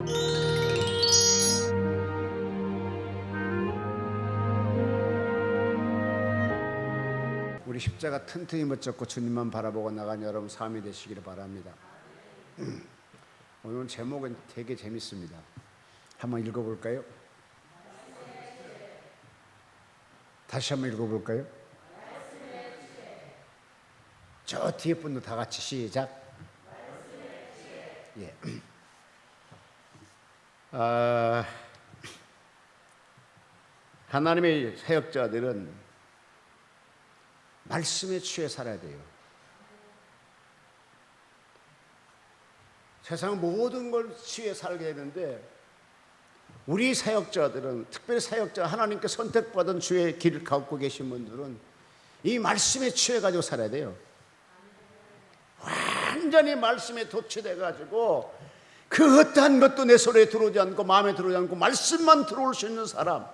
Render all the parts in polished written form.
우리 십자가 튼튼히 멋졌고 주님만 바라보고 나간 여러분 삶이 되시기를 바랍니다. 오늘 제목은 되게 재밌습니다. 한번 읽어볼까요? 다시 한번 읽어볼까요? 저 뒤에 분도 다 같이 시작. 예. 하나님의 사역자들은 말씀에 취해 살아야 돼요. 세상 모든 걸 취해 살게 되는데 우리 사역자들은, 특별히 사역자, 하나님께 선택받은 주의 길을 갖고 계신 분들은 이 말씀에 취해 가지고 살아야 돼요. 완전히 말씀에 도취돼 가지고 그 어떠한 것도 내 소리에 들어오지 않고 마음에 들어오지 않고 말씀만 들어올 수 있는 사람.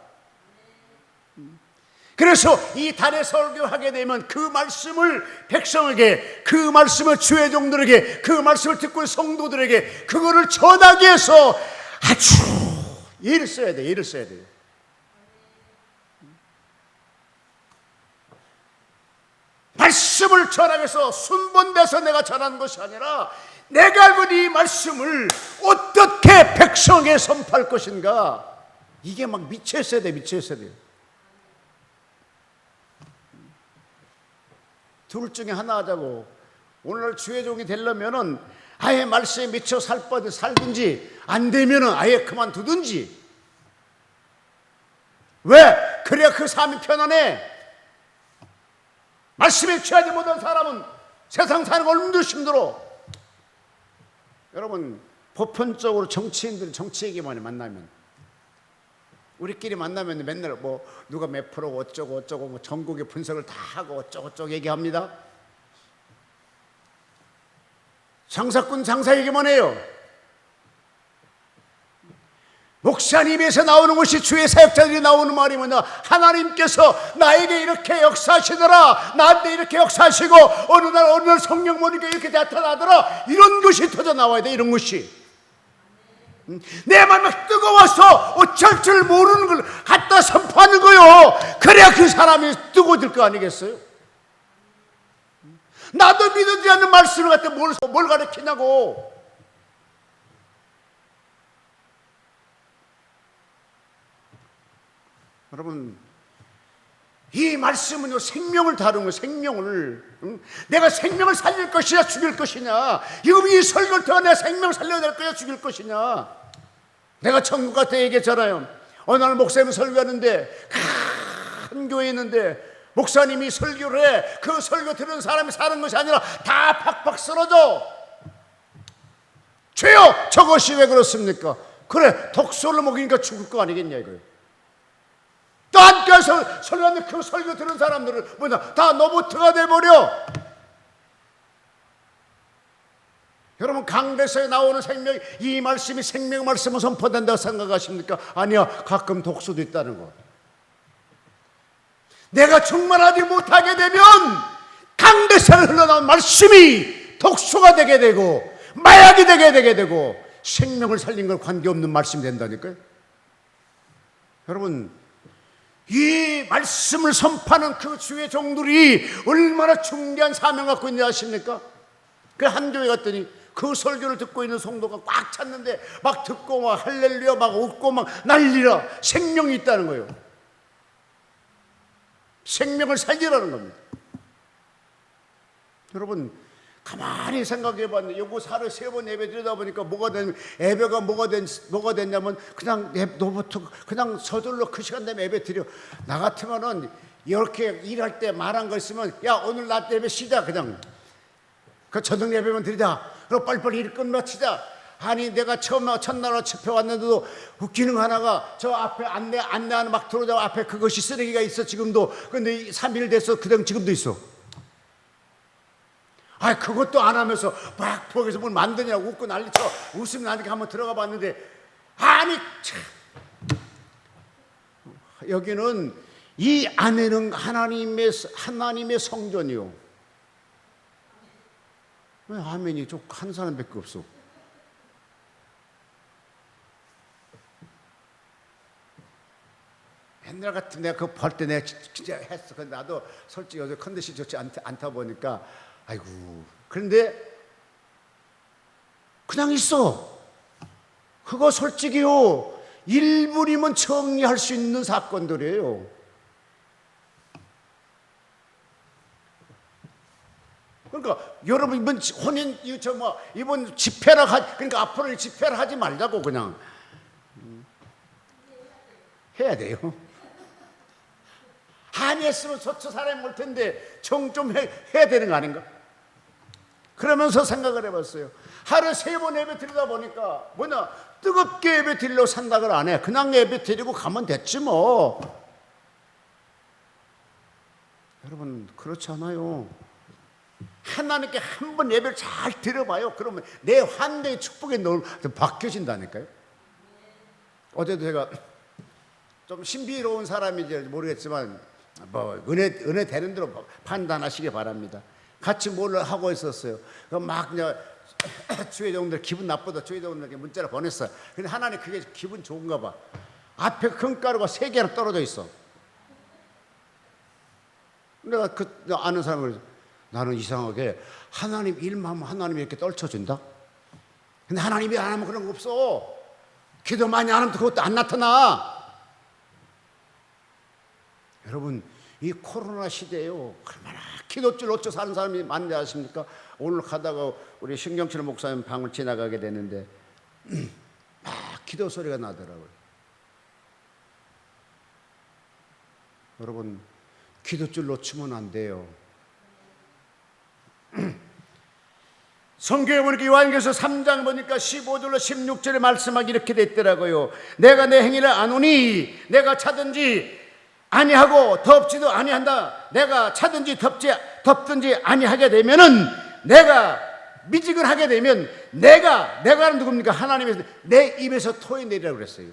그래서 이 달에 설교하게 되면 그 말씀을 백성에게, 그 말씀을 주의 종들에게, 그 말씀을 듣고 있는 성도들에게 그거를 전하기 위해서 아주 일을 써야 돼요. 일을 써야 돼요. 말씀을 전하기 위해서 순번돼서 내가 전하는 것이 아니라 내가 알고 이 말씀을 어떻게 백성에게 선포할 것인가, 이게 막 미쳐 있어야 돼요. 미쳐 있어야 돼요. 둘 중에 하나 하자고. 오늘 주의 종이 되려면은 아예 말씀에 미쳐 살든지, 안 되면은 아예 그만두든지. 왜? 그래야 그 삶이 편안해. 말씀에 취하지 못한 사람은 세상 사는 거 얼마나 힘들어. 여러분, 보편적으로 정치인들이 정치 얘기만 만나면, 우리끼리 만나면 맨날 뭐 누가 몇 프로 어쩌고 어쩌고 뭐 전국의 분석을 다 하고 어쩌고 어쩌고 얘기합니다. 장사꾼 장사 얘기만 해요. 목사님 입에서 나오는 것이, 주의 사역자들이 나오는 말이 뭐냐? 하나님께서 나에게 이렇게 역사하시더라, 나한테 이렇게 역사하시고 어느 날 성령 모니까 이렇게 나타나더라, 이런 것이 터져 나와야 돼. 이런 것이 내 마음이 뜨거워서 어쩔 줄 모르는 걸 갖다 선포하는 거요. 그래야 그 사람이 뜨거워질 거 아니겠어요? 나도 믿어지지 않는 말씀을 갖다 뭘 가르치냐고. 여러분, 이 말씀은요, 생명을 다루는 거예요. 생명을. 내가 생명을 살릴 것이냐 죽일 것이냐. 지금 이 설교를 통해 내가 생명을 살려야 될 거냐 죽일 것이냐. 내가 천국 같아 얘기했잖아요. 어느 날 목사님이 설교하는데, 큰 교회에 있는데 목사님이 설교를 해. 그 설교 들은 사람이 사는 것이 아니라 다 팍팍 쓰러져. 죄요, 저것이 왜 그렇습니까? 그래, 독소를 먹이니까 죽을 거 아니겠냐 이거예요. 또 한교에서 설교하는데 그 설교 들은 사람들은 뭐냐, 다 노보트가 돼버려. 여러분, 강대서에 나오는 생명, 이 말씀이 생명 말씀을 선포된다고 생각하십니까? 아니야, 가끔 독소도 있다는 거. 내가 충만하지 못하게 되면 강대서에 흘러나온 말씀이 독소가 되게 되고 마약이 되게 되고 생명을 살린 건 관계없는 말씀이 된다니까요. 여러분, 이 말씀을 선포하는 그 주의 종들이 얼마나 중대한 사명 갖고 있는지 아십니까? 그 한 교회 갔더니 그 설교를 듣고 있는 성도가 꽉 찼는데 막 듣고 막 할렐루야 막 웃고 막 난리라. 생명이 있다는 거예요. 생명을 살리라는 겁니다. 여러분, 가만히 생각해 봤는데 요거 하루 3번 예배 드리다 보니까 뭐가 되냐면, 예배가 뭐가 됐냐면 그냥 너부터 그냥 저절로 그 시간 되면 예배 드려. 나 같으면은 이렇게 일할 때 말한 거 있으면, 야 오늘 낮 예배 쉬자, 그냥 그 저녁 예배만 드리자. 그럼 빨리빨리 일 끝마치자. 아니 내가 첫날 집회 왔는데도 웃기는 거 하나가, 저 앞에 안내하는 막 들어오자 앞에 그것이 쓰레기가 있어 지금도. 근데 3일 됐어. 그냥 지금도 있어. 아, 그것도 안 하면서 막 부엌에서 뭘 만드냐고 웃고 난리쳐. 웃으면 나니까 한번 들어가 봤는데, 아니 참, 여기는 이 안에는 하나님의 성전이요. 왜 아멘이 좀 한 사람밖에 없어? 옛날 같은 내가 그거 볼 때 내가 진짜 했어. 근데 나도 솔직히 요새 컨디션이 좋지 않다 보니까 아이고. 그런데 그냥 있어. 그거 솔직히요 1분이면 정리할 수 있는 사건들이에요. 그러니까 여러분 이번 혼인 이번 집회라 그러니까 앞으로 집회를 하지 말자고 그냥 해야 돼요. 한했으면 좋죠. 사람이 올 텐데 정 좀 해야 되는 거 아닌가? 그러면서 생각을 해봤어요. 하루에 3번 예배 드리다 보니까 뭐냐 뜨겁게 예배 드리려고 생각을 안 해. 그냥 예배 드리고 가면 됐지 뭐. 여러분 그렇지 않아요. 하나님께 한 번 예배를 잘 드려봐요. 그러면 내 환대의 축복이 바뀌어진다니까요. 어제도 제가 좀 신비로운 사람인지 모르겠지만 뭐 은혜 되는 대로 판단하시기 바랍니다. 같이 뭘 하고 있었어요. 막 그냥 주의종들 기분 나쁘다 주의종들에게 문자를 보냈어요. 근데 하나님 그게 기분 좋은가 봐. 앞에 금가루가 3개나 떨어져 있어. 내가 그 아는 사람을 나는 이상하게 하나님 일만 하면 하나님이 이렇게 떨쳐준다? 근데 하나님이 안 하면 그런 거 없어. 기도 많이 안 하면 그것도 안 나타나. 여러분 이 코로나 시대에요 얼마나 기도줄 놓쳐 사는 사람이 많은지 아십니까? 오늘 가다가 우리 신경철 목사님 방을 지나가게 되는데 막 기도 소리가 나더라고요. 여러분 기도줄 놓치면 안 돼요. 성경에 보니까 요한계시서 3장 보니까 15절로 16절에 말씀하기 이렇게 됐더라고요. 내가 내 행위를 아노니 내가 차든지 아니하고 덥지도 아니한다. 내가 차든지 덥든지 아니하게 되면은 내가 미직을 하게 되면 내가 누굽니까? 하나님에서 내 입에서 토해내리라고 그랬어요.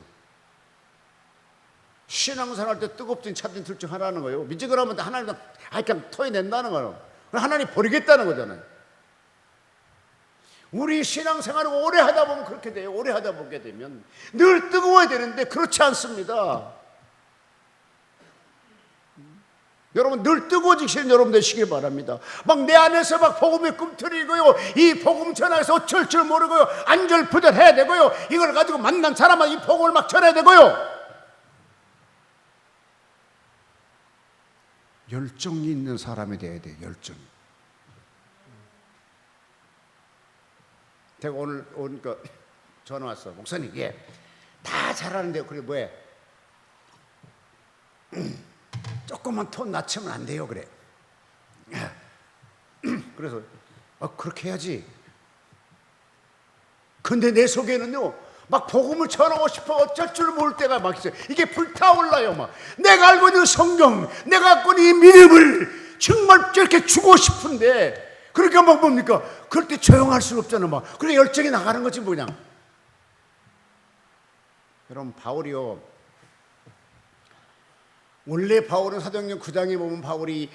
신앙생활 때 뜨겁든 차든 둘 중 하나는 거예요. 미직을 하면 하나님은 그냥 토해낸다는 거예요. 하나님 버리겠다는 거잖아요. 우리 신앙생활을 오래 하다 보면 그렇게 돼요. 오래 하다 보게 되면 늘 뜨거워야 되는데 그렇지 않습니다. 여러분 늘 뜨거워지시는 여러분 되시길 바랍니다. 막 내 안에서 막 복음이 꿈틀이고요. 이 복음 전하에서 어쩔 줄 모르고요. 안절부절해야 되고요. 이걸 가지고 만난 사람은 이 복음을 막 전해야 되고요. 열정이 있는 사람이 돼야 돼요. 열정. 제가 오늘 오니까 전화 왔어. 목사님, 다 잘하는데 그래 뭐해? 조금만 톤 낮추면 안 돼요. 그래. 그래서 그렇게 해야지. 근데 내 속에는요 막 복음을 전하고 싶어 어쩔 줄 모를 때가 막 있어요. 이게 불타올라요. 막 내가 알고 있는 성경, 내가 갖고 있는 이 믿음을 정말 저렇게 주고 싶은데 그러니까 막 뭡니까? 그럴 때 조용할 수는 없잖아. 막 그래 열정이 나가는 거지 뭐 그냥. 여러분 바울이요. 원래 바울은 사도행전 9장에 보면 바울이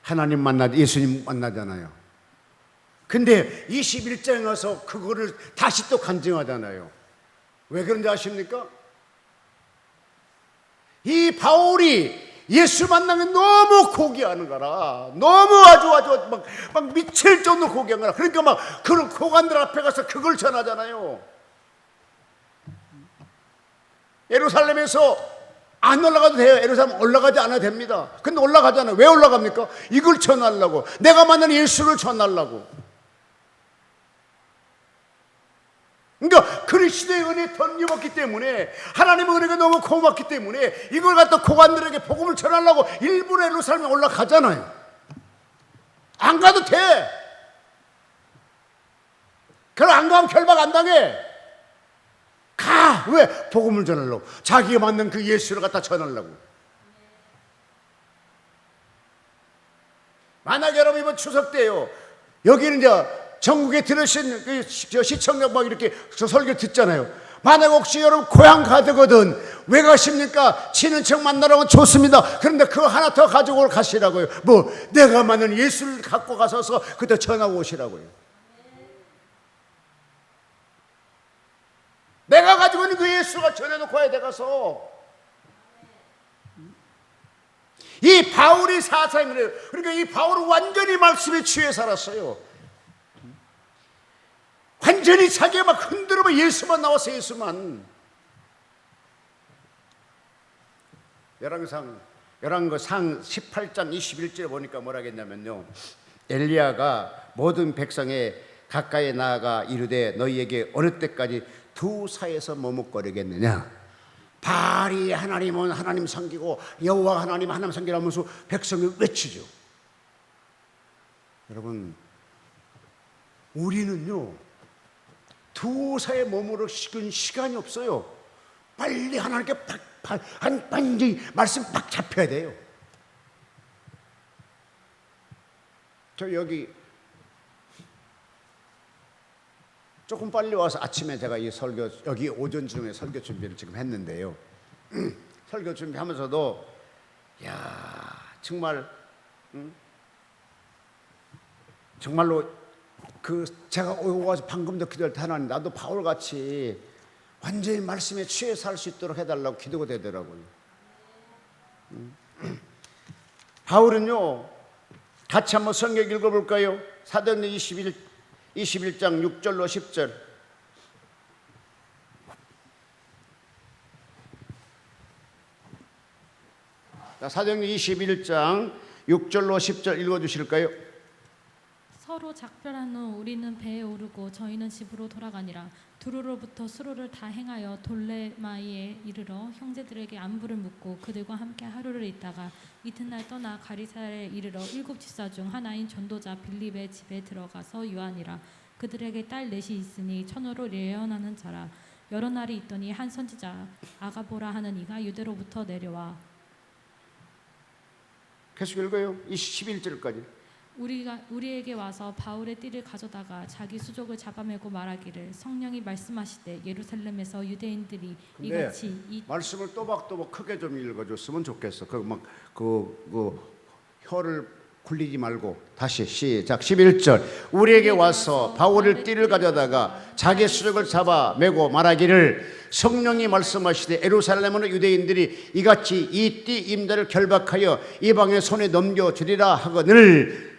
하나님 예수님 만나잖아요. 근데 21장에 와서 그거를 다시 또 간증하잖아요. 왜 그런지 아십니까? 이 바울이 예수 만나면 너무 고귀하는 거라. 너무 아주 막 미칠 정도로 고귀한 거라. 그러니까 막 그런 고관들 앞에 가서 그걸 전하잖아요. 예루살렘에서 안 올라가도 돼요. 예루살렘 올라가지 않아도 됩니다. 근데 올라가잖아요. 왜 올라갑니까? 이걸 전하려고. 내가 만난 예수를 전하려고. 그러니까 그리스도의 은혜에 던져먹기 때문에 하나님의 은혜가 너무 고맙기 때문에 이걸 갖다 고관들에게 복음을 전하려고 일부러 예루살렘에 올라가잖아요. 안 가도 돼. 그럼 안 가면 결박 안 당해. 가! 왜? 복음을 전하려고. 자기가 만난 그 예수를 갖다 전하려고. 만약에 여러분 이번 추석 때요 여기는 이제 전국에 들으신 그 시청자 막 이렇게 저 설교 듣잖아요. 만약 혹시 여러분 고향 가거든 왜 가십니까? 친인척 만나러 가면 좋습니다. 그런데 그거 하나 더 가지고 가시라고요. 뭐 내가 만난 예수를 갖고 가셔서 그때 전하고 오시라고요. 내가 가지고 있는 그 예수가 전해놓고 와야 돼. 가서 이 바울이 사상이 그래요. 그러니까 이 바울은 완전히 말씀에 취해 살았어요. 완전히 자기가 막 흔들으면 예수만 나왔어요. 예수만. 열왕상 18장 21절에 보니까 뭐라 했냐면요, 엘리야가 모든 백성에 가까이 나아가 이르되 너희에게 어느 때까지 두 사이에서 머뭇거리겠느냐. 바알이 하나님은 하나님 섬기고 여호와 하나님 하나님 섬기라면서 백성이 외치죠. 여러분, 우리는요 두 사이에 머무르 시간이 없어요. 빨리 하나님께 완전히 말씀 팍 잡혀야 돼요. 저 여기 조금 빨리 와서 아침에 제가 이 설교, 여기 오전 중에 설교 준비를 지금 했는데요. 설교 준비하면서도 야 정말 정말로 그 제가 오고 와서 방금도 기도할 때 하나님 나도 바울같이 완전히 말씀에 취해 살 수 있도록 해달라고 기도가 되더라고요. 바울은요, 같이 한번 성경 읽어볼까요? 사도행전 21장 6절로 10절. 사도행전 21장 6절로 10절 읽어주실까요? 서로 작별한 후 우리는 배에 오르고 저희는 집으로 돌아가니라. 두로로부터 수로를 다 행하여 돌레마이에 이르러 형제들에게 안부를 묻고 그들과 함께 하루를 있다가 이튿날 떠나 가리사에 이르러 7 집사 중 하나인 전도자 빌립의 집에 들어가서 유하니라. 그들에게 딸 넷이 있으니 천어로 예언하는 자라. 여러 날이 있더니 한 선지자 아가보라 하는 이가 유대로부터 내려와 계속 읽어요. 11절까지. 우리에게 와서 바울의 띠를 가져다가 자기 수족을 잡아매고 말하기를 성령이 말씀하시되 예루살렘에서 유대인들이 이같이 말씀을 또박또박 크게 좀 읽어줬으면 좋겠어. 혀를 굴리지 말고 다시 시작. 11절. 우리에게 와서 바울의 띠를 가져다가 자기 수족을 잡아매고 말하기를 성령이 말씀하시되 예루살렘은 유대인들이 이같이 이 띠 임자를 결박하여 이방의 손에 넘겨주리라 하거늘.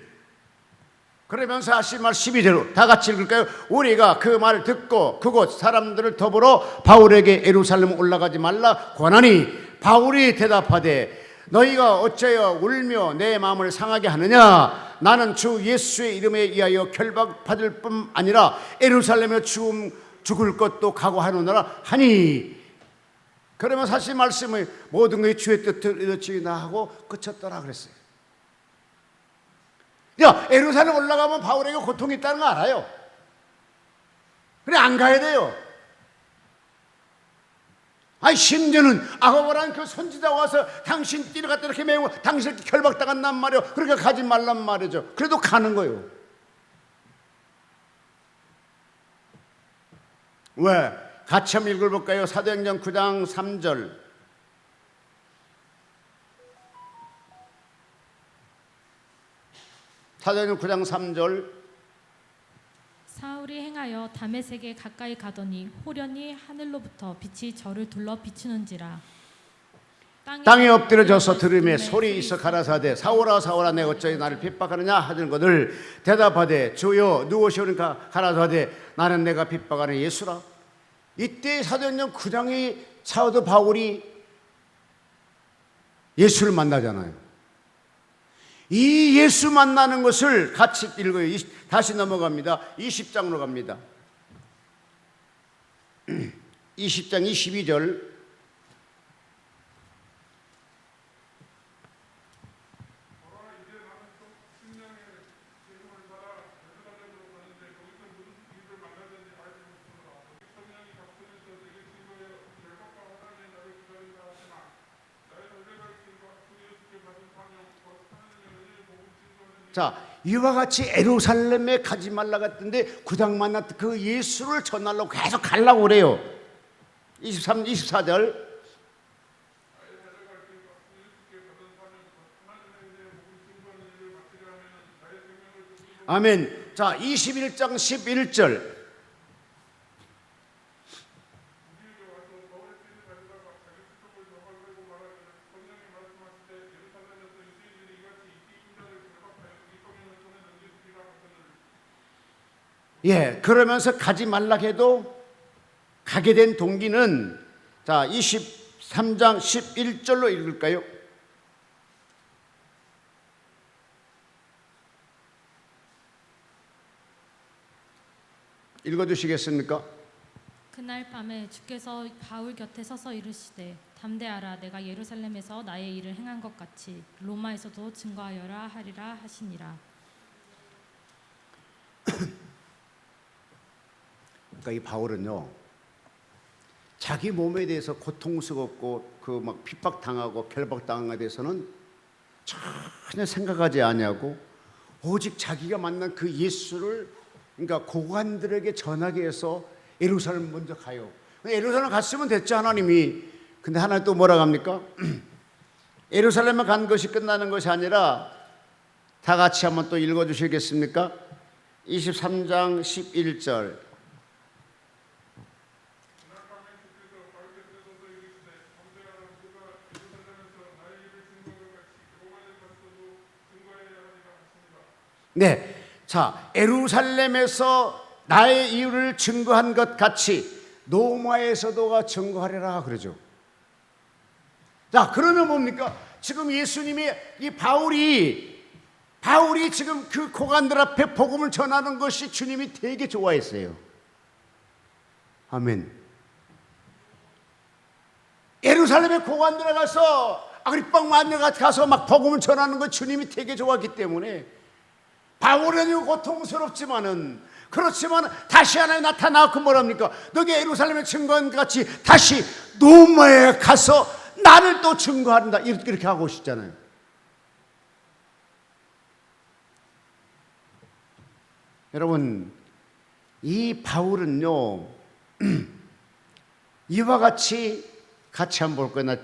그러면서 하신 말 12절로 다 같이 읽을까요? 우리가 그 말을 듣고 그곳 사람들을 더불어 바울에게 예루살렘 올라가지 말라 권하니 바울이 대답하되 너희가 어찌하여 울며 내 마음을 상하게 하느냐. 나는 주 예수의 이름에 의하여 결박받을 뿐 아니라 예루살렘에 죽을 것도 각오하노라 하니. 그러면 사실 말씀을 모든 것이 주의 뜻을 이루어지나 하고 그쳤더라 그랬어요. 야, 예루살렘 올라가면 바울에게 고통이 있다는 거 알아요. 그래 안 가야 돼요. 아니 심지어는 아가보라는 그 선지자 와서 당신 띠를 갖다 이렇게 메고 당신 결박당한단 말이에요. 그러니까 가지 말란 말이죠. 그래도 가는 거예요. 왜? 같이 한번 읽어볼까요? 사도행전 9장 3절. 사도행전 9장 3절. 사울이 행하여 다메섹에 가까이 가더니 호련히 하늘로부터 빛이 저를 둘러 비추는지라. 땅에 엎드려져서 들으매 소리 있어 가라사대 사울아 사울아 내 어찌 나를 핍박하느냐 하는 것을 대답하되 주여 누구시오니까 가라사대 나는 내가 핍박하는 예수라. 이때 사도행전 9장의 사도 바울이 예수를 만나잖아요. 이 예수 만나는 것을 같이 읽어요. 다시 넘어갑니다. 20장으로 갑니다. 20장 22절. 자, 이와 같이 예루살렘에 가지 말라 했던데 구장 만났던 그 예수를 전하려고 계속 가려고 그래요. 23, 24절. 아멘. 자, 21장 11절. 예, 그러면서 가지 말라 해도 가게 된 동기는 자, 23장 11절로 읽을까요? 읽어주시겠습니까? 그날 밤에 주께서 바울 곁에 서서 이르시되 담대하라 내가 예루살렘에서 나의 일을 행한 것 같이 로마에서도 증거하여라 하리라 하시니라. 그러니까 이 바울은요, 자기 몸에 대해서 고통스럽고 그 막 핍박당하고 결박당한 것에 대해서는 전혀 생각하지 아니하고 오직 자기가 만난 그 예수를 그러니까 고관들에게 전하기 위해서 예루살렘 먼저 가요. 예루살렘 갔으면 됐죠, 하나님이. 근데 하나님 또 뭐라고 합니까? 예루살렘에 간 것이 끝나는 것이 아니라 다 같이 한번 또 읽어주시겠습니까? 23장 11절. 네, 자, 예루살렘에서 나의 이유를 증거한 것 같이 로마에서도가 증거하리라 그러죠. 자, 그러면 뭡니까? 지금 예수님이 이 바울이 지금 그 고관들 앞에 복음을 전하는 것이 주님이 되게 좋아했어요. 아멘. 예루살렘의 고관들에 가서 아그리빠 왕에 가서 막 복음을 전하는 것 주님이 되게 좋아했기 때문에 바울은 고통스럽지만은 그렇지만 다시 하나님 나타나고 뭐랍니까? 너게 예루살렘에 증거한 것 같이 다시 로마에 가서 나를 또 증거한다 이렇게 하고 싶잖아요. 여러분, 이 바울은요 이와 같이 한번 볼 거나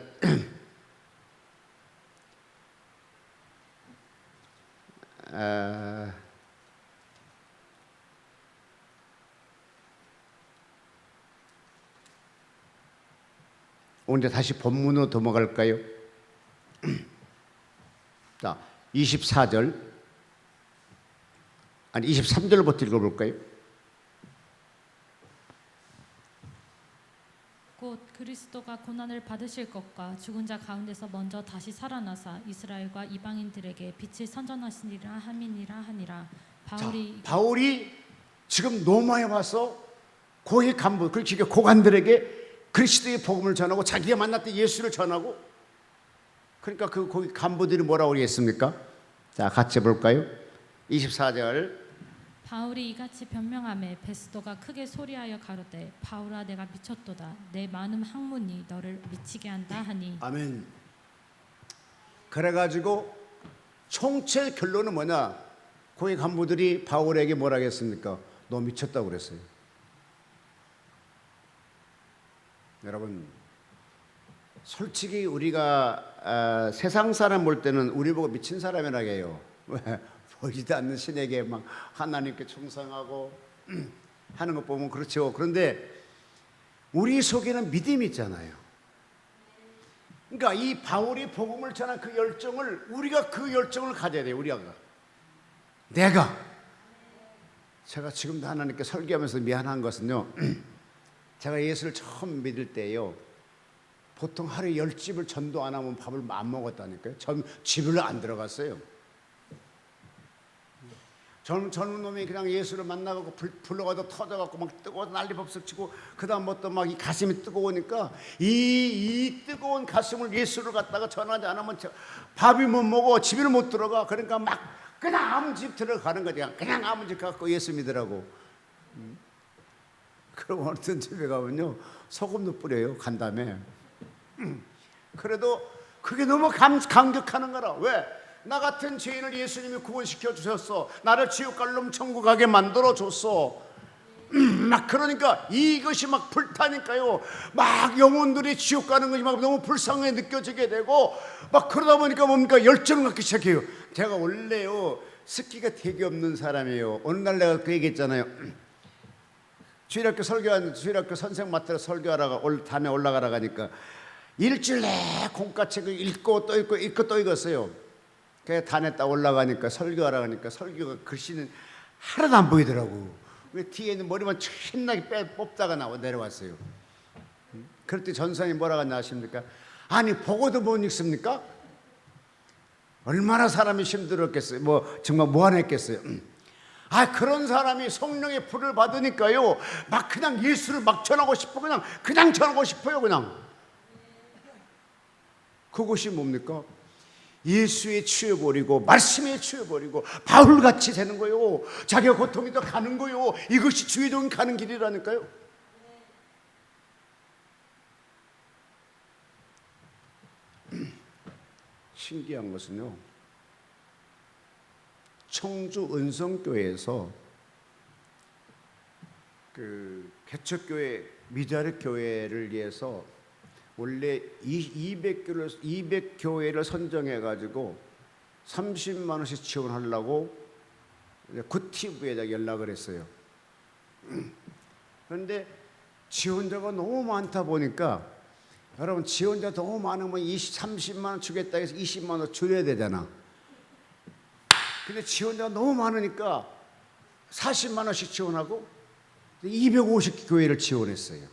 오늘 다시 본문으로 넘어갈까요? 자, 24절 아니 23절부터 읽어볼까요? 곧 그리스도가 고난을 받으실 것과 죽은 자 가운데서 먼저 다시 살아나사 이스라엘과 이방인들에게 빛을 선전하시니라 함이니라 하니라. 바울이 지금 로마에 와서 고위 간부, 그렇게 고관들에게 그리스도의 복음을 전하고 자기가 만났던 예수를 전하고, 그러니까 그 고위 간부들이 뭐라고 그랬습니까? 자, 같이 볼까요? 24절. 바울이 이같이 변명하매 베스도가 크게 소리하여 가로되 바울아 내가 미쳤도다 내 많은 학문이 너를 미치게 한다 하니. 아멘. 그래가지고 총체 결론은 뭐냐? 고위 간부들이 바울에게 뭐라 했습니까? 너 미쳤다고 그랬어요. 여러분, 솔직히 우리가 세상 사람 볼 때는 우리 보고 미친 사람이라고 해요. 왜? 보이지도 않는 신에게 막 하나님께 충성하고 하는 것 보면 그렇죠. 그런데 우리 속에는 믿음이 있잖아요. 그러니까 이 바울이 복음을 전한 그 열정을, 우리가 그 열정을 가져야 돼요. 제가 지금도 하나님께 설교하면서 미안한 것은요, 제가 예수를 처음 믿을 때요, 보통 하루에 10집을 전도 안 하면 밥을 안 먹었다니까요. 집을 안 들어갔어요. 젊은 놈이 그냥 예수를 만나고 불러가도 터져갖고 막 뜨거워 난리법석 치고, 그 다음부터 막 이 가슴이 뜨거우니까 이 뜨거운 가슴을 예수를 갖다가 전하지 않으면 밥이 못 먹어, 집을 못 들어가. 그러니까 막 그냥 아무 집 들어가는 거지. 그냥 아무 집 갖고 예수 믿으라고. 그러고 어떤 집에 가면요 소금도 뿌려요, 간 다음에. 그래도 그게 너무 감격하는 거라. 왜? 나 같은 죄인을 예수님이 구원시켜 주셨어. 나를 지옥 갈 놈 천국 가게 만들어 줬어. 막 그러니까 이것이 막 불타니까요, 막 영혼들이 지옥 가는 것이 막 너무 불쌍하게 느껴지게 되고, 막 그러다 보니까 뭡니까? 열정을 갖기 시작해요. 제가 원래요 스키가 되게 없는 사람이에요. 어느 날 내가 그 얘기했잖아요. 주일학교 선생 맡으러 설교하다가 담에 올라가라 가니까 일주일 내 공과책을 읽고 또 읽었어요. 그래서 단에 딱 올라가니까 설교하라 하니까 설교가 글씨는 하나도 안 보이더라고. 그 뒤에 있는 머리만 신나게 뽑다가 내려왔어요. 그럴 때 전사님 뭐라고 하냐 아십니까? 아니 보고도 못 읽습니까? 얼마나 사람이 힘들었겠어요. 뭐 정말 무한했겠어요. 아, 그런 사람이 성령의 불을 받으니까요, 막 그냥 예수를 막 전하고 싶어. 그냥 전하고 싶어요. 그냥 그것이 뭡니까? 예수에 취해버리고 말씀에 취해버리고 바울같이 되는 거요. 자기가 고통이 더 가는 거요. 이것이 주의 종이 가는 길이라니까요. 신기한 것은요, 청주 은성교회에서 그 개척교회 미자립 교회를 위해서 원래 200교회를 선정해 가지고 30만 원씩 지원하려고 구티브에다 연락을 했어요. 그런데 지원자가 너무 많다 보니까, 여러분 지원자 너무 많으면 30만 원 주겠다 해서 20만 원 줄여야 되잖아. 근데 지원자가 너무 많으니까 40만 원씩 지원하고 250교회를 지원했어요.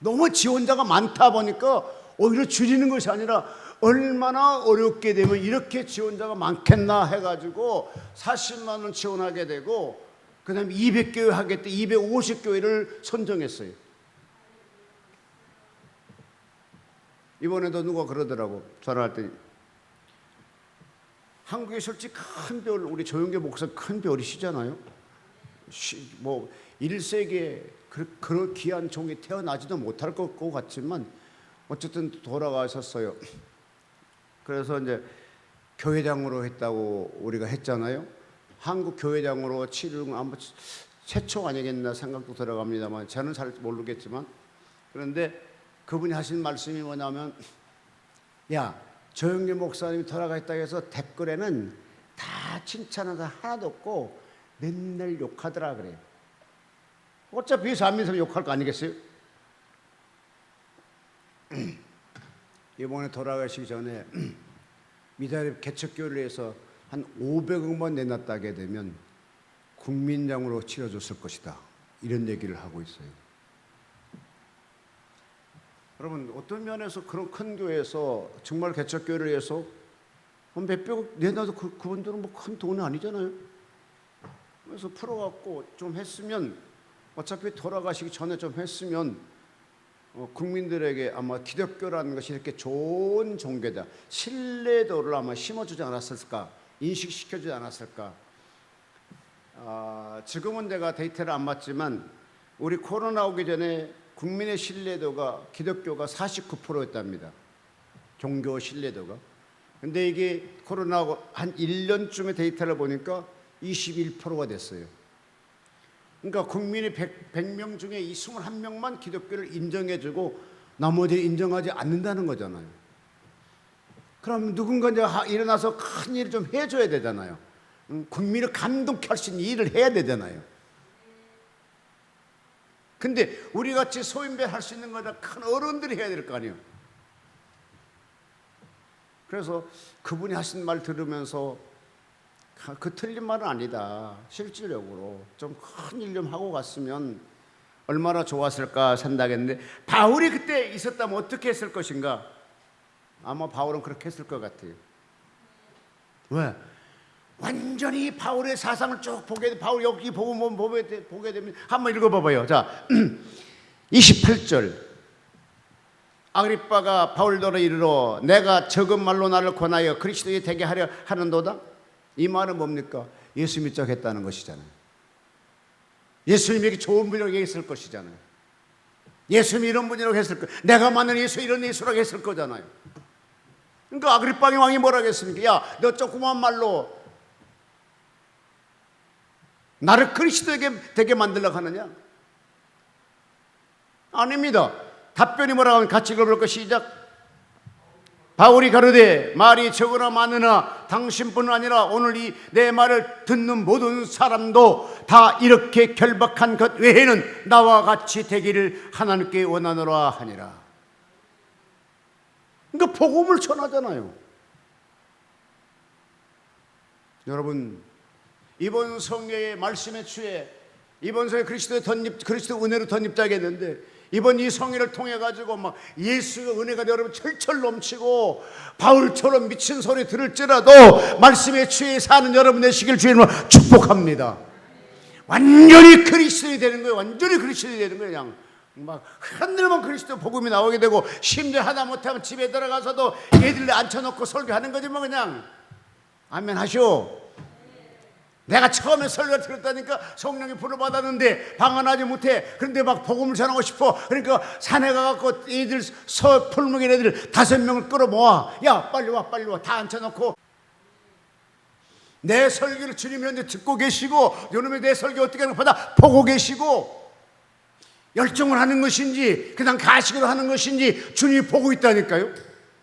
너무 지원자가 많다 보니까 오히려 줄이는 것이 아니라 얼마나 어렵게 되면 이렇게 지원자가 많겠나 해가지고 40만 원 지원하게 되고, 그 다음에 200교회 하겠다 250교회를 선정했어요. 이번에도 누가 그러더라고. 전화할 때 한국에 솔직히 큰 별, 우리 조영계 목사 큰 별이시잖아요. 뭐 1세기에 그런 귀한 종이 태어나지도 못할 것 같지만 어쨌든 돌아가셨어요. 그래서 이제 교회장으로 했다고 우리가 했잖아요. 한국 교회장으로 치른 아마 최초 아니겠나 생각도 들어갑니다만, 저는 잘 모르겠지만, 그런데 그분이 하신 말씀이 뭐냐면, 야, 조영계 목사님이 돌아가셨다 해서 댓글에는 다 칭찬하다 하나도 없고 맨날 욕하더라 그래요. 어차피 예수 안 믿으면 욕할 거 아니겠어요? 이번에 돌아가시기 전에 미자립 개척교회를 위해서 한 500억만 내놨다게 되면 국민장으로 치러줬을 것이다, 이런 얘기를 하고 있어요. 여러분, 어떤 면에서 그런 큰 교회에서 정말 개척교회를 위해서 몇백억 내놔도 그분들은 뭐 큰 돈이 아니잖아요. 그래서 풀어갖고 좀 했으면, 어차피 돌아가시기 전에 좀 했으면 국민들에게 아마 기독교라는 것이 이렇게 좋은 종교다, 신뢰도를 아마 심어주지 않았을까, 인식시켜주지 않았을까. 지금은 내가 데이터를 안 봤지만 우리 코로나 오기 전에 국민의 신뢰도가, 기독교가 49%였답니다. 종교 신뢰도가. 근데 이게 코로나하고 한 1년쯤의 데이터를 보니까 21%가 됐어요. 그러니까 국민이 100명 중에 이 21명만 기독교를 인정해주고 나머지 인정하지 않는다는 거잖아요. 그럼 누군가 이제 일어나서 큰 일을 좀 해줘야 되잖아요. 국민을 감동케 할 수 있는 일을 해야 되잖아요. 근데 우리 같이 소인배 할 수 있는 거다 큰 어른들이 해야 될 거 아니에요. 그래서 그분이 하신 말 들으면서 그 틀린 말은 아니다, 실질적으로 좀 큰 일 좀 하고 갔으면 얼마나 좋았을까 생각했는데, 바울이 그때 있었다면 어떻게 했을 것인가? 아마 바울은 그렇게 했을 것 같아요. 왜? 완전히 바울의 사상을 쭉 바울 여기 보게 되면 한번 읽어봐봐요. 자, 28절. 아그리빠가 바울더러 이르러 내가 적은 말로 나를 권하여 그리스도에 되게 하려 하는도다. 이 말은 뭡니까? 예수 믿자고 했다는 것이잖아요. 예수님에게 좋은 분이라고 얘기했을 것이잖아요. 예수님이 이런 분이라고 했을 거, 내가 만난 예수 이런 예수라고 했을 거잖아요. 그러니까 아그리빠의 왕이 뭐라고 했습니까? 야, 너 조그만 말로 나를 그리스도에게 되게 만들려고 하느냐? 아닙니다. 답변이 뭐라고 하면 같이 읽어볼 거 시작. 바울이 가로되 말이 적으나 많으나 당신뿐 아니라 오늘 이 내 말을 듣는 모든 사람도 다 이렇게 결박한 것 외에는 나와 같이 되기를 하나님께 원하노라 하니라. 그러니까 복음을 전하잖아요. 여러분, 이번 성회의 말씀의 주에 이번 성회 그리스도 은혜로 덧입자겠는데 이번 이 성회를 통해 가지고 막 예수의 은혜가 여러분 철철 넘치고 바울처럼 미친 소리 들을지라도 말씀의 주에 사는 여러분 되시길 주님으로 축복합니다. 완전히 그리스도인이 되는 거예요. 완전히 그리스도인이 되는 거예요. 그냥 막 하늘만 그리스도 복음이 나오게 되고 심지어 하다 못하면 집에 들어가서도 애들 앉혀놓고 설교하는 거지 뭐 그냥. 아멘 하시오. 내가 처음에 설교 들었다니까 성령이 불을 받았는데 방언하지 못해. 그런데 막 복음을 전하고 싶어. 그러니까 산에 가갖고 애들 풀무기 애들 5명을 끌어모아. 야 빨리 와 빨리 와. 다 앉혀놓고 내 설교를 주님이 현재 듣고 계시고 요놈의 내 설교 어떻게 하는 것보다 보고 계시고 열정을 하는 것인지 그냥 가식으로 하는 것인지 주님이 보고 있다니까요.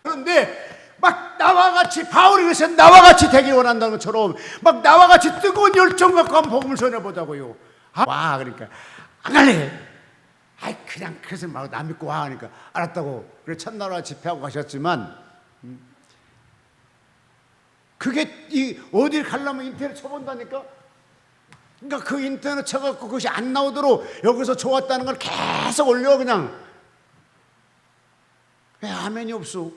그런데 막 나와 같이 바울이 그래서 나와 같이 되길 원한다는 것처럼 막 나와 같이 뜨거운 열정 갖고 한번 복음을 전해보자고요. 와 그러니까 안 갈래. 아이 그냥 그래서 막 나 믿고 와 하니까 알았다고. 그래 첫날와 집회하고 가셨지만 그게 이 어딜 가려면 인터넷 쳐본다니까. 그러니까 그 인터넷 쳐갖고 그것이 안 나오도록 여기서 좋았다는 걸 계속 올려 그냥. 왜 아멘이 없어?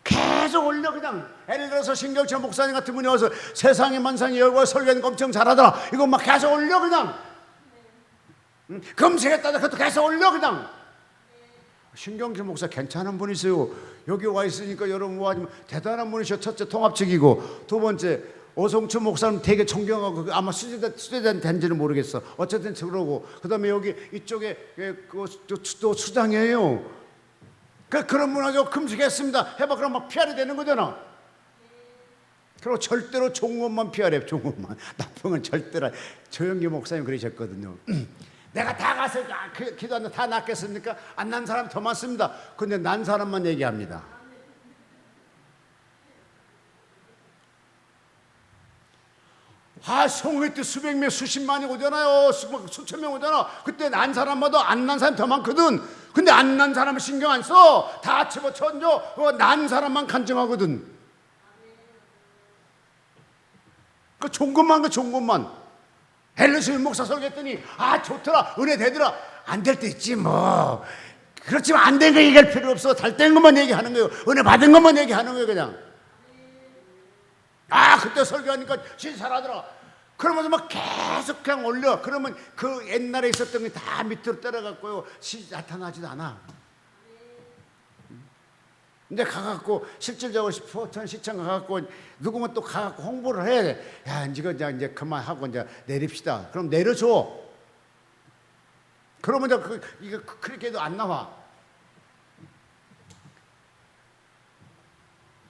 계속 올려 그냥. 예를 들어서 신경철 목사님 같은 분이 와서 세상의 만상이 열고 설교하는 거 엄청 잘하더라. 이거 막 계속 올려 그냥. 검색했다가 그것도 계속 올려 그냥. 신경철 목사 괜찮은 분이세요. 여기 와 있으니까 여러분 와지면 대단한 분이셔. 첫째 통합적이고 두 번째 오성춘 목사는 되게 존경하고 아마 수제자 된지는 모르겠어. 어쨌든 그러고 그다음에 여기 이쪽에 또 수장이에요. 그런 분하고 금식했습니다. 해봐 그럼 막 PR이 되는 거잖아. 그리고 절대로 좋은 것만 PR해. 좋은 것만. 나쁜 건 절대로. 조영기 목사님 그러셨거든요. 내가 다 가서 기도하는데 다 낫겠습니까? 안 난 사람 더 많습니다. 근데 난 사람만 얘기합니다. 성회 때 수백 명 수십만이 오잖아요. 수천 명 오잖아. 그때 난 사람마다 안 난 사람이 더 많거든. 근데 안 난 사람은 신경 안 써. 다 집어쳐줘. 난 사람만 간증하거든. 그 좋은 것만 좋은 것만. 헬레스 목사 설교했더니 좋더라. 은혜 되더라. 안 될 때 있지 뭐. 그렇지만 안 된 거 얘기할 필요 없어. 잘 된 것만 얘기하는 거예요. 은혜 받은 것만 얘기하는 거예요 그냥. 그때 설교하니까 진짜 잘하더라. 그러면서 막 계속 그냥 올려. 그러면 그 옛날에 있었던 게 다 밑으로 떨어갔고요. 나타나지도 않아. 근데 가갖고 실질적으로 포천 시청 가갖고 누구면 또 가갖고 홍보를 해야 돼. 야 이제 그만하고 이제 내립시다. 그럼 내려줘. 그러면 이거 그렇게 해도 안 나와.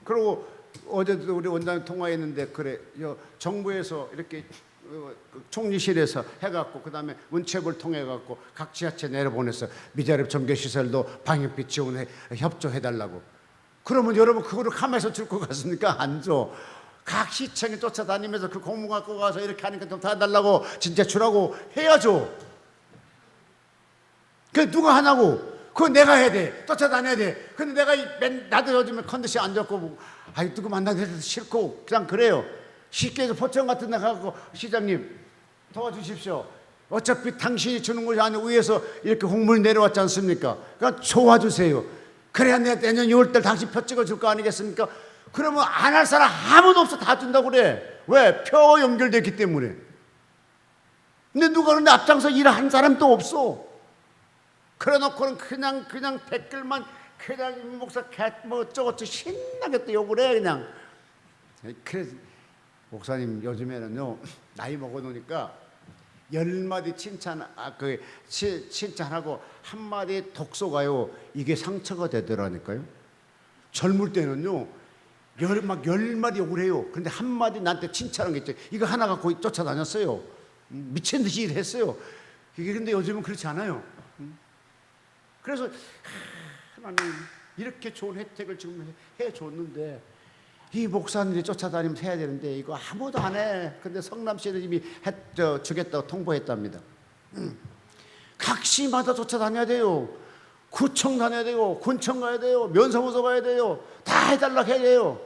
그리고 어제도 우리 원장님 통화했는데 그래 정부에서 이렇게 총리실에서 해갖고 그다음에 문체부를 통해갖고 각 지자체 내려보내서 미자립 전개시설도 방역비 지원해 협조해달라고. 그러면 여러분 그거를 가만히서 줄 것 같습니까? 안 줘. 각 시청에 쫓아다니면서 그 공무 갖고 가서 이렇게 하니까 좀 다 달라고 진짜 주라고 해야죠. 그 누가 하냐고. 그거 내가 해야 돼. 쫓아다녀야 돼. 근데 내가 나도 요즘에 컨디션 안 좋고 누구 만나기 싫고 그냥 그래요. 쉽게 해서 포천 같은 데 가고 시장님 도와주십시오. 어차피 당신이 주는 것이 아니고 위에서 이렇게 홍문이 내려왔지 않습니까? 그러니까 도와주세요. 그래야 내가 내년 6월달 당신 표 찍어줄 거 아니겠습니까? 그러면 안 할 사람 아무도 없어. 다 준다고 그래. 왜? 표가 연결됐기 때문에. 근데 누가 그런데 앞장서 일을 한 사람도 없어. 그래 놓고는 그냥 댓글만 그냥 목사 뭐 어쩌고저쩌고 신나게 또 욕을 해 그냥. 그래서 목사님 요즘에는요 나이 먹어놓으니까 10마디 칭찬하고 한마디 독소가요 이게 상처가 되더라니까요. 젊을 때는요 막 10마디 욕을 해요. 근데 한마디 나한테 칭찬한 게 있죠. 이거 하나 갖고 쫓아다녔어요. 미친 듯이 일했어요. 이게 근데 요즘은 그렇지 않아요. 그래서 하나님 이렇게 좋은 혜택을 지금 해줬는데 이 목사님들이 쫓아다니면서 해야 되는데 이거 아무도 안 해. 근데 성남시는 이미 주겠다고 통보했답니다. 각 시마다 쫓아다녀야 돼요. 구청 다녀야 되고 군청 가야 돼요. 면사무소 가야 돼요. 다 해달라고 해야 돼요.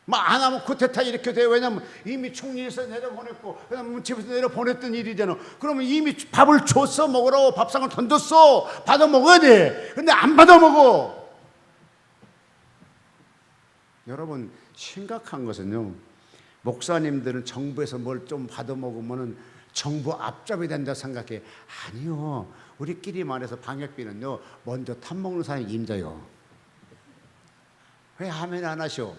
막 안 하면 쿠데타 이렇게 돼요. 왜냐면 이미 총리에서 내려보냈고 그다음 집에서 내려보냈던 일이잖아. 그러면 이미 밥을 줬어, 먹으라고 밥상을 던졌어. 받아 먹어야 돼. 근데 안 받아 먹어. 여러분, 심각한 것은요, 목사님들은 정부에서 뭘 좀 받아 먹으면은 정부 앞잡이 된다 생각해. 아니요, 우리끼리 말해서 방역비는요 먼저 탑 먹는 사람이 임자요. 왜 하면 안 하셔?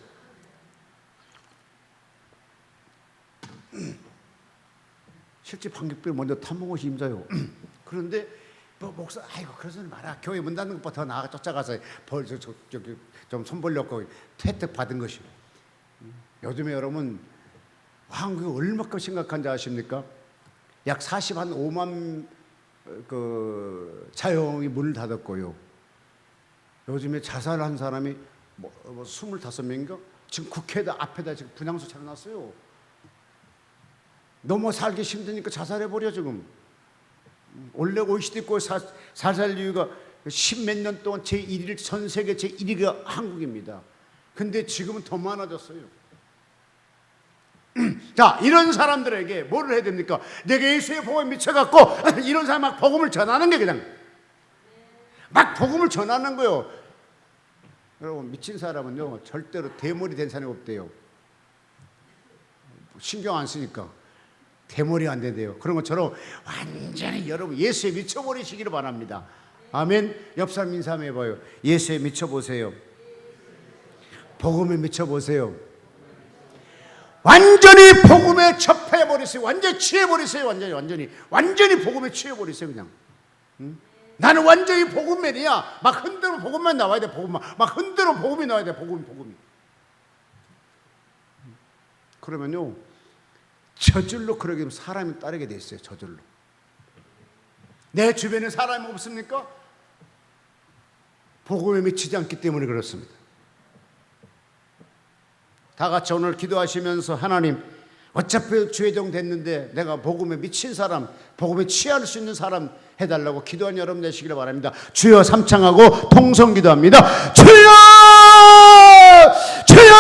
실제 방역비를 먼저 탑 먹는 것이 임자요. 그런데 뭐 목사, 아이고 그러지 마라. 교회 문 닫는 것보다 더 나가 쫓아가서 저기 좀 손 벌렸고 혜택 받은 것이. 요즘에 여러분 한국이 얼마큼 심각한지 아십니까? 약 45만 그 자영이 문을 닫았고요. 요즘에 자살한 사람이 뭐 25명인가? 지금 국회에다 앞에다 지금 분향소 차려놨어요. 너무 살기 힘드니까 자살해버려 지금. 원래 OECD 있고 살살 이유가 10몇 년 동안 제1위, 전 세계 제1위가 한국입니다. 근데 지금은 더 많아졌어요. 자, 이런 사람들에게 뭐를 해야 됩니까? 내가 예수의 복음에 미쳐갖고 이런 사람 막 복음을 전하는 게 그냥 막 복음을 전하는 거요. 여러분, 미친 사람은요 절대로 대머리 된 사람이 없대요. 신경 안 쓰니까 대머리 안 된대요. 그런 것처럼 완전히 여러분 예수에 미쳐버리시기를 바랍니다. 아멘. 옆 사람 인사 한번 해봐요. 예수에 미쳐보세요. 복음에 미쳐보세요. 완전히 복음에 접해버리세요. 완전히 취해버리세요. 완전히 복음에 취해버리세요. 그냥. 나는 완전히 복음맨이야. 막 흔들어 복음만 나와야 돼. 복음만. 막 흔들어 복음이 나와야 돼. 복음이. 그러면요 저절로 그러게 되면 사람이 따르게 돼 있어요. 저절로. 내 주변에 사람이 없습니까? 복음에 미치지 않기 때문에 그렇습니다. 다 같이 오늘 기도하시면서 하나님, 어차피 주의종 됐는데 내가 복음에 미친 사람, 복음에 취할 수 있는 사람 해달라고 기도하는 여러분 되시기를 바랍니다. 주여 삼창하고 통성 기도합니다. 주여! 주여!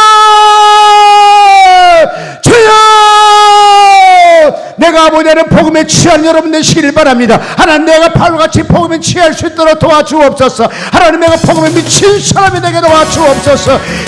주여! 내가 아버지는 복음에 취한 여러분 되시기를 바랍니다. 하나님, 내가 바울같이 복음에 취할 수 있도록 도와주옵소서. 하나님, 내가 복음에 미친 사람이 되게 도와주옵소서.